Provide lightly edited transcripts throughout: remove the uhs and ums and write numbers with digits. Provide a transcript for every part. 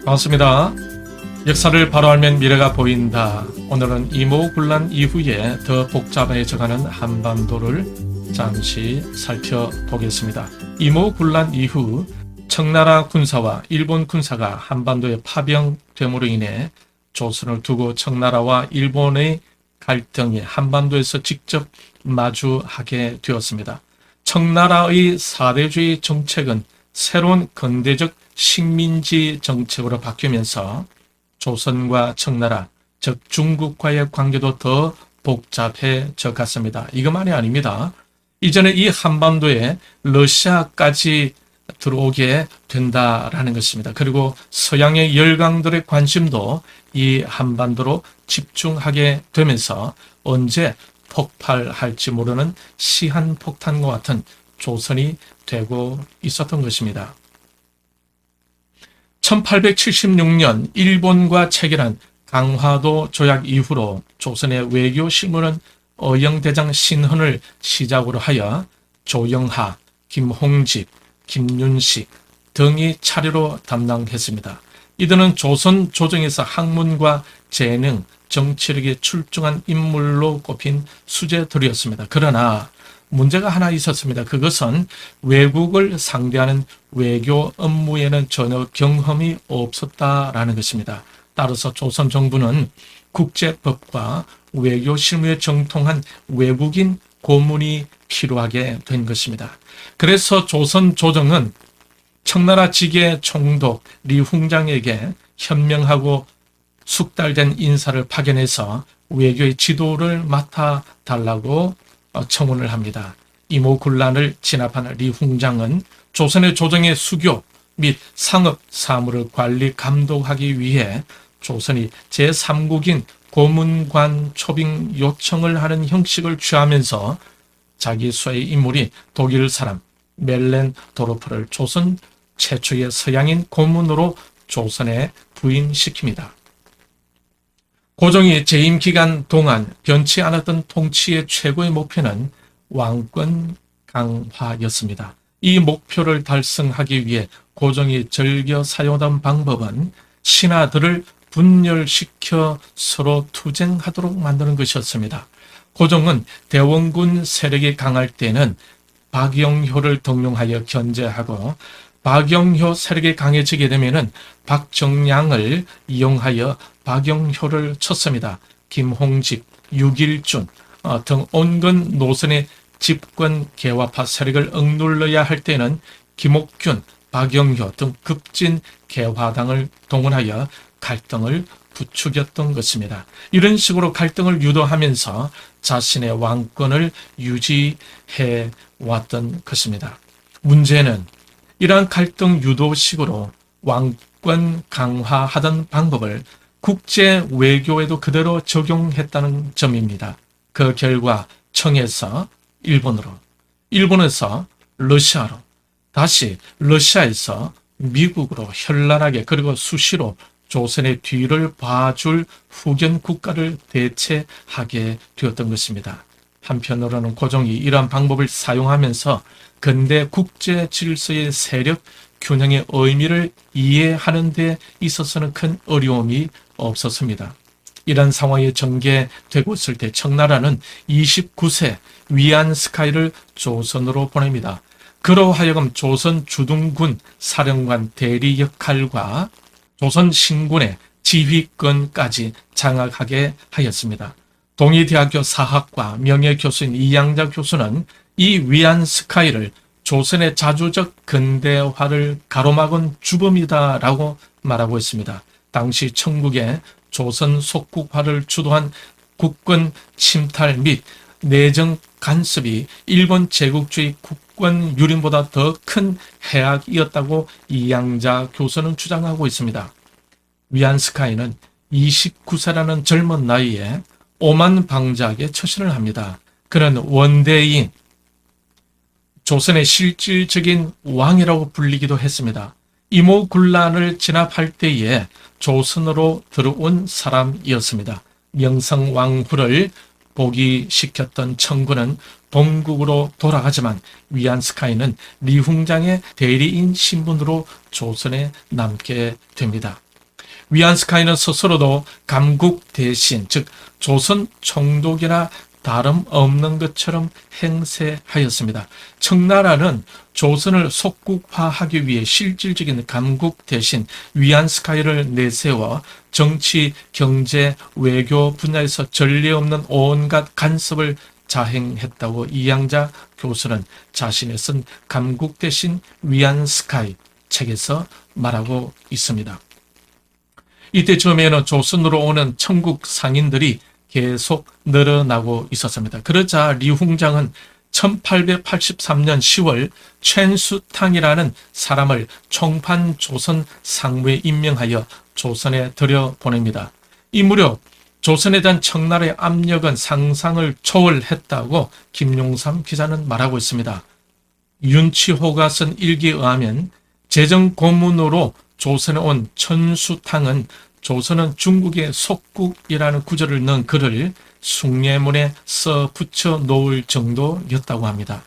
반갑습니다. 역사를 바로 알면 미래가 보인다. 오늘은 이모군란 이후에 더 복잡해져가는 한반도를 잠시 살펴보겠습니다. 이모군란 이후 청나라 군사와 일본 군사가 한반도에 파병됨으로 인해 조선을 두고 청나라와 일본의 갈등이 한반도에서 직접 마주하게 되었습니다. 청나라의 사대주의 정책은 새로운 근대적 식민지 정책으로 바뀌면서 조선과 청나라, 즉 중국과의 관계도 더 복잡해져 갔습니다. 이것만이 아닙니다. 이전에 이 한반도에 러시아까지 들어오게 된다라는 것입니다. 그리고 서양의 열강들의 관심도 이 한반도로 집중하게 되면서 언제 폭발할지 모르는 시한폭탄과 같은 조선이 되고 있었던 것입니다. 1876년 일본과 체결한 강화도 조약 이후로 조선의 외교 실무는 어영대장 신헌을 시작으로 하여 조영하, 김홍집, 김윤식 등이 차례로 담당했습니다. 이들은 조선 조정에서 학문과 재능, 정치력이 출중한 인물로 꼽힌 수재들이었습니다. 그러나 문제가 하나 있었습니다. 그것은 외국을 상대하는 외교 업무에는 전혀 경험이 없었다라는 것입니다. 따라서 조선 정부는 국제법과 외교 실무에 정통한 외국인 고문이 필요하게 된 것입니다. 그래서 조선 조정은 청나라 직의 총독 리훈장에게 현명하고 숙달된 인사를 파견해서 외교의 지도를 맡아달라고 청원을 합니다. 이모군란을 진압한 리훈장은 조선의 조정의 수교 및 상업 사무를 관리 감독하기 위해 조선이 제3국인 고문관 초빙 요청을 하는 형식을 취하면서 자기 수의 인물이 독일 사람 멜렌 도르프를 조선 최초의 서양인 고문으로 조선에 부임시킵니다. 고종이 재임 기간 동안 변치 않았던 통치의 최고의 목표는 왕권 강화였습니다. 이 목표를 달성하기 위해 고종이 즐겨 사용하던 방법은 신하들을 분열시켜 서로 투쟁하도록 만드는 것이었습니다. 고종은 대원군 세력이 강할 때는 박영효를 등용하여 견제하고 박영효 세력이 강해지게 되면 박정량을 이용하여 박영효를 쳤습니다. 김홍집, 유길준 등 온건 노선의 집권 개화파 세력을 억눌러야 할 때는 김옥균, 박영효 등 급진 개화당을 동원하여 갈등을 부추겼던 것입니다. 이런 식으로 갈등을 유도하면서 자신의 왕권을 유지해 왔던 것입니다. 문제는 이러한 갈등 유도식으로 왕권 강화하던 방법을 국제 외교에도 그대로 적용했다는 점입니다. 그 결과 청에서 일본으로, 일본에서 러시아로, 다시 러시아에서 미국으로 현란하게 그리고 수시로 조선의 뒤를 봐줄 후견 국가를 대체하게 되었던 것입니다. 한편으로는 고종이 이러한 방법을 사용하면서 근대 국제 질서의 세력 균형의 의미를 이해하는 데 있어서는 큰 어려움이 없었습니다. 이런 상황이 전개되고 있을 때 청나라는 29세 위안스카이를 조선으로 보냅니다. 그로 하여금 조선 주둔군 사령관 대리 역할과 조선 신군의 지휘권까지 장악하게 하였습니다. 동의대학교 사학과 명예교수인 이양자 교수는 이 위안스카이를 조선의 자주적 근대화를 가로막은 주범이다라고 말하고 있습니다. 당시 청국의 조선 속국화를 주도한 국권 침탈 및 내정 간섭이 일본 제국주의 국권 유린보다 더 큰 해악이었다고 이양자 교수는 주장하고 있습니다. 위안스카이는 29세라는 젊은 나이에 오만 방자하게 처신을 합니다. 그는 원대인, 조선의 실질적인 왕이라고 불리기도 했습니다. 이모군란을 진압할 때에 조선으로 들어온 사람이었습니다. 명성왕후를 복위시켰던 청군은 본국으로 돌아가지만 위안스카이는 리훈장의 대리인 신분으로 조선에 남게 됩니다. 위안스카이는 스스로도 감국 대신, 즉 조선 총독이나 다름없는 것처럼 행세하였습니다. 청나라는 조선을 속국화하기 위해 실질적인 감국 대신 위안스카이를 내세워 정치, 경제, 외교 분야에서 전례 없는 온갖 간섭을 자행했다고 이양자 교수는 자신의 쓴 감국 대신 위안스카이 책에서 말하고 있습니다. 이때 처음에는 조선으로 오는 청국 상인들이 계속 늘어나고 있었습니다. 그러자 리홍장은 1883년 10월 최수탕이라는 사람을 총판 조선 상무에 임명하여 조선에 들여보냅니다. 이 무렵 조선에 대한 청나라의 압력은 상상을 초월했다고 김용삼 기자는 말하고 있습니다. 윤치호가 쓴 일기에 의하면 재정 고문으로 조선에 온 천수탕은 조선은 중국의 속국이라는 구절을 넣은 글을 숭례문에 써 붙여 놓을 정도였다고 합니다.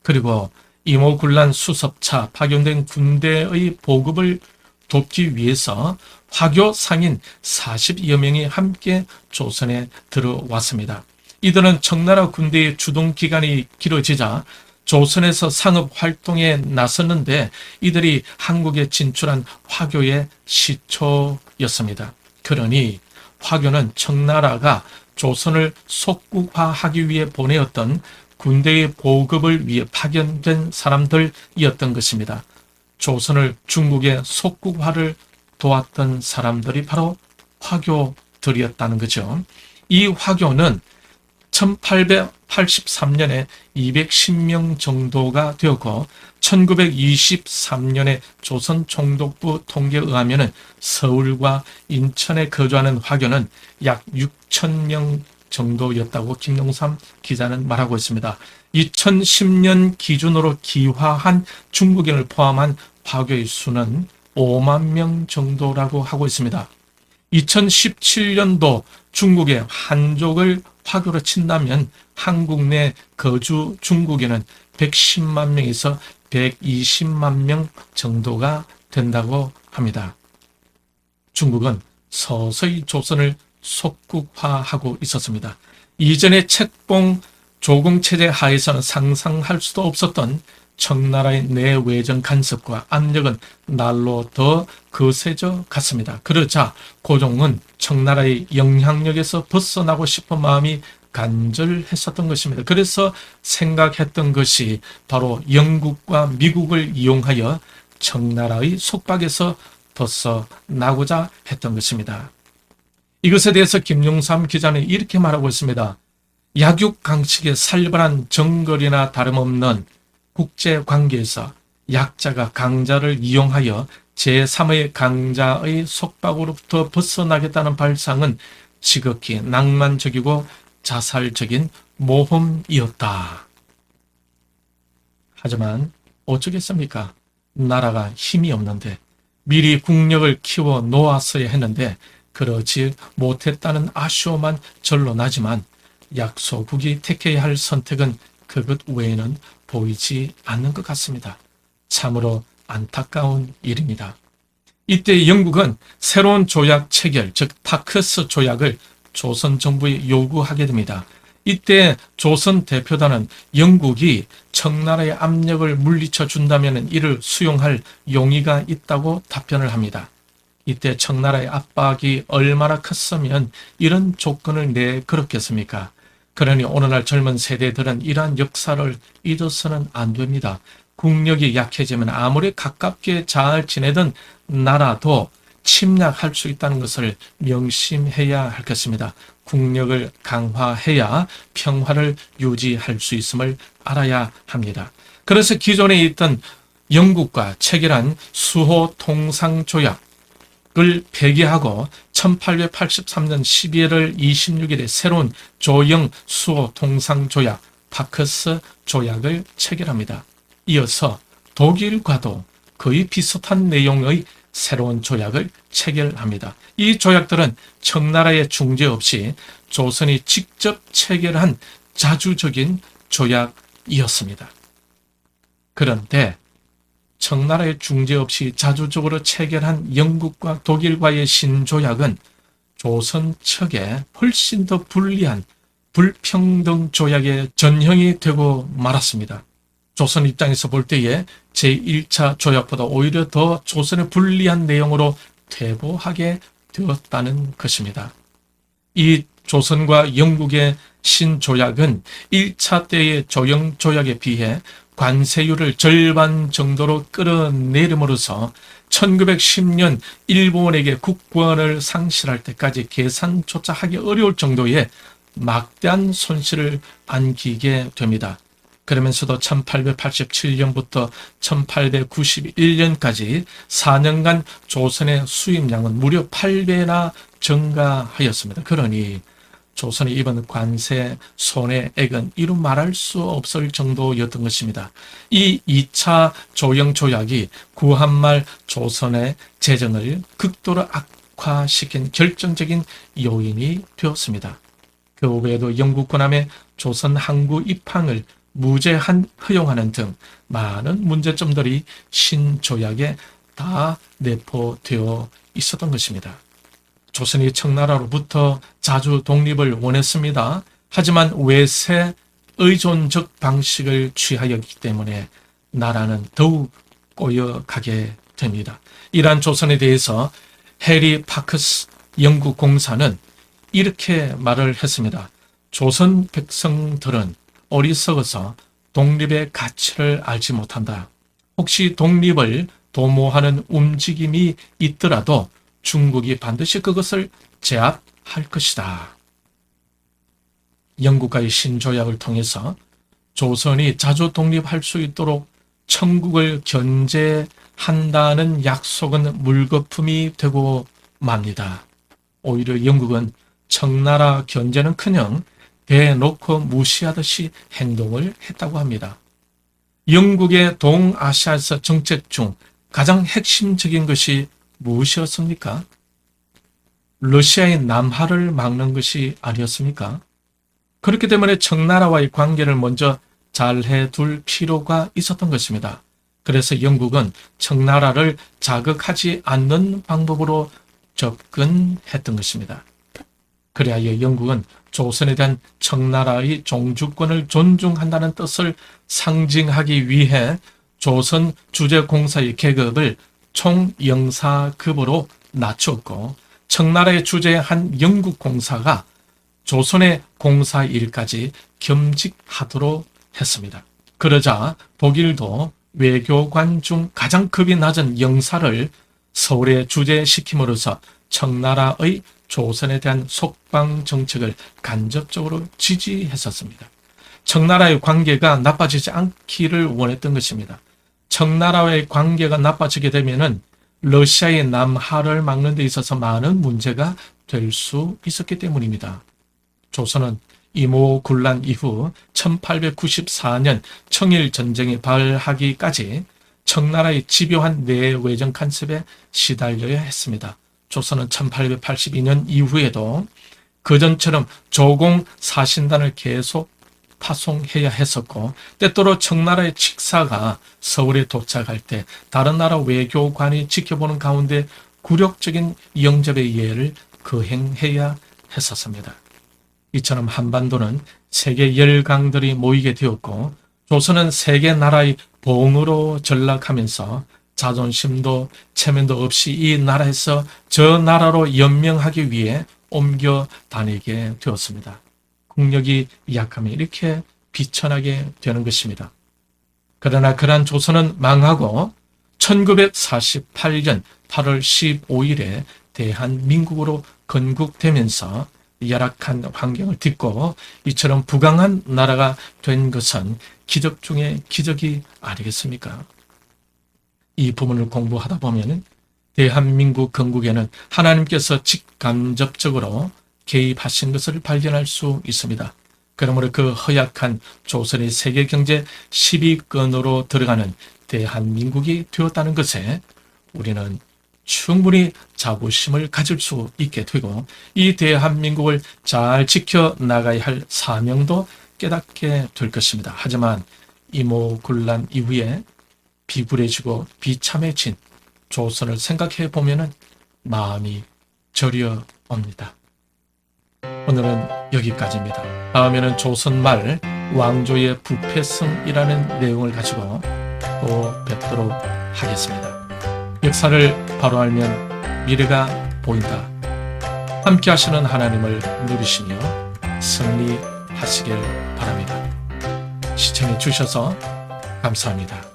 그리고 이모군란 수섭차 파견된 군대의 보급을 돕기 위해서 화교 상인 40여 명이 함께 조선에 들어왔습니다. 이들은 청나라 군대의 주동 기간이 길어지자 조선에서 상업 활동에 나섰는데 이들이 한국에 진출한 화교의 시초였습니다. 그러니 화교는 청나라가 조선을 속국화하기 위해 보내었던 군대의 보급을 위해 파견된 사람들이었던 것입니다. 조선을 중국의 속국화를 도왔던 사람들이 바로 화교들이었다는 거죠. 이 화교는 1883년에 210명 정도가 되었고 1923년에 조선 총독부 통계에 의하면 서울과 인천에 거주하는 화교는 약 6,000명 정도였다고 김용삼 기자는 말하고 있습니다. 2010년 기준으로 귀화한 중국인을 포함한 화교의 수는 5만 명 정도라고 하고 있습니다. 2017년도 중국의 한족을 화교로 친다면 한국 내 거주 중국인은 110만 명에서 120만 명 정도가 된다고 합니다. 중국은 서서히 조선을 속국화하고 있었습니다. 이전의 책봉 조공체제 하에서는 상상할 수도 없었던 청나라의 내외정 간섭과 압력은 날로 더 거세져 갔습니다. 그러자 고종은 청나라의 영향력에서 벗어나고 싶은 마음이 간절했었던 것입니다. 그래서 생각했던 것이 바로 영국과 미국을 이용하여 청나라의 속박에서 벗어나고자 했던 것입니다. 이것에 대해서 김용삼 기자는 이렇게 말하고 있습니다. 약육강식의 살벌한 정거리나 다름없는 국제관계에서 약자가 강자를 이용하여 제3의 강자의 속박으로부터 벗어나겠다는 발상은 지극히 낭만적이고 자살적인 모험이었다. 하지만 어쩌겠습니까? 나라가 힘이 없는데 미리 국력을 키워 놓았어야 했는데 그러지 못했다는 아쉬움만 절로 나지만 약소국이 택해야 할 선택은 그것 외에는 보이지 않는 것 같습니다. 참으로 안타까운 일입니다. 이때 영국은 새로운 조약 체결, 즉 파크스 조약을 조선 정부에 요구하게 됩니다. 이때 조선 대표단은 영국이 청나라의 압력을 물리쳐 준다면 이를 수용할 용의가 있다고 답변을 합니다. 이때 청나라의 압박이 얼마나 컸으면 이런 조건을 내걸었겠습니까? 그러니 오늘날 젊은 세대들은 이러한 역사를 잊어서는 안 됩니다. 국력이 약해지면 아무리 가깝게 잘 지내던 나라도 침략할 수 있다는 것을 명심해야 할 것입니다. 국력을 강화해야 평화를 유지할 수 있음을 알아야 합니다. 그래서 기존에 있던 영국과 체결한 수호 통상조약 을 폐기하고 1883년 12월 26일에 새로운 조영 수호 통상조약 파크스 조약을 체결합니다. 이어서 독일과도 거의 비슷한 내용의 새로운 조약을 체결합니다. 이 조약들은 청나라의 중재 없이 조선이 직접 체결한 자주적인 조약이었습니다. 그런데 청나라의 중재 없이 자주적으로 체결한 영국과 독일과의 신조약은 조선 측에 훨씬 더 불리한 불평등 조약의 전형이 되고 말았습니다. 조선 입장에서 볼 때에 제1차 조약보다 오히려 더 조선에 불리한 내용으로 퇴보하게 되었다는 것입니다. 이 조선과 영국의 신조약은 1차 때의 조영조약에 비해 관세율을 절반 정도로 끌어내림으로써 1910년 일본에게 국권을 상실할 때까지 계산조차 하기 어려울 정도의 막대한 손실을 안기게 됩니다. 그러면서도 1887년부터 1891년까지 4년간 조선의 수입량은 무려 8배나 증가하였습니다. 그러니 조선이 입은 관세 손해액은 이루 말할 수 없을 정도였던 것입니다. 이 2차 조영조약이 구한말 조선의 재정을 극도로 악화시킨 결정적인 요인이 되었습니다. 그 외에도 영국 군함의 조선 항구 입항을 무제한 허용하는 등 많은 문제점들이 신조약에 다 내포되어 있었던 것입니다. 조선이 청나라로부터 자주 독립을 원했습니다. 하지만 외세 의존적 방식을 취하였기 때문에 나라는 더욱 꼬여가게 됩니다. 이러한 조선에 대해서 해리 파크스 영국 공사는 이렇게 말을 했습니다. 조선 백성들은 어리석어서 독립의 가치를 알지 못한다. 혹시 독립을 도모하는 움직임이 있더라도 중국이 반드시 그것을 제압할 것이다. 영국과의 신조약을 통해서 조선이 자주 독립할 수 있도록 청국을 견제한다는 약속은 물거품이 되고 맙니다. 오히려 영국은 청나라 견제는커녕 대놓고 무시하듯이 행동을 했다고 합니다. 영국의 동아시아에서 정책 중 가장 핵심적인 것이 무엇이었습니까? 러시아의 남하를 막는 것이 아니었습니까? 그렇기 때문에 청나라와의 관계를 먼저 잘해둘 필요가 있었던 것입니다. 그래서 영국은 청나라를 자극하지 않는 방법으로 접근했던 것입니다. 그리하여 영국은 조선에 대한 청나라의 종주권을 존중한다는 뜻을 상징하기 위해 조선 주재공사의 계급을 총영사급으로 낮췄고 청나라의 주재한 영국 공사가 조선의 공사 일까지 겸직하도록 했습니다. 그러자 독일도 외교관 중 가장 급이 낮은 영사를 서울에 주재시킴으로써 청나라의 조선에 대한 속방 정책을 간접적으로 지지했었습니다. 청나라의 관계가 나빠지지 않기를 원했던 것입니다. 청나라와의 관계가 나빠지게 되면은 러시아의 남하를 막는 데 있어서 많은 문제가 될 수 있었기 때문입니다. 조선은 이모군란 이후 1894년 청일전쟁이 발하기까지 청나라의 집요한 내외정 간섭에 시달려야 했습니다. 조선은 1882년 이후에도 그전처럼 조공 사신단을 계속 파송해야 했었고 때때로 청나라의 직사가 서울에 도착할 때 다른 나라 외교관이 지켜보는 가운데 굴욕적인 영접의 예를 거행해야 했었습니다. 이처럼 한반도는 세계 열강들이 모이게 되었고 조선은 세계 나라의 봉으로 전락하면서 자존심도 체면도 없이 이 나라에서 저 나라로 연명하기 위해 옮겨 다니게 되었습니다. 국력이 약하면 이렇게 비천하게 되는 것입니다. 그러나 그러한 조선은 망하고 1948년 8월 15일에 대한민국으로 건국되면서 열악한 환경을 딛고 이처럼 부강한 나라가 된 것은 기적 중에 기적이 아니겠습니까? 이 부분을 공부하다 보면 대한민국 건국에는 하나님께서 직간접적으로 개입하신 것을 발견할 수 있습니다. 그러므로 그 허약한 조선의 세계경제 10위권으로 들어가는 대한민국이 되었다는 것에 우리는 충분히 자부심을 가질 수 있게 되고 이 대한민국을 잘 지켜나가야 할 사명도 깨닫게 될 것입니다. 하지만 이모군란 이후에 비굴해지고 비참해진 조선을 생각해 보면은 마음이 저려 옵니다. 오늘은 여기까지입니다. 다음에는 조선 말 왕조의 부패성이라는 내용을 가지고 또 뵙도록 하겠습니다. 역사를 바로 알면 미래가 보인다. 함께 하시는 하나님을 누리시며 승리하시길 바랍니다. 시청해 주셔서 감사합니다.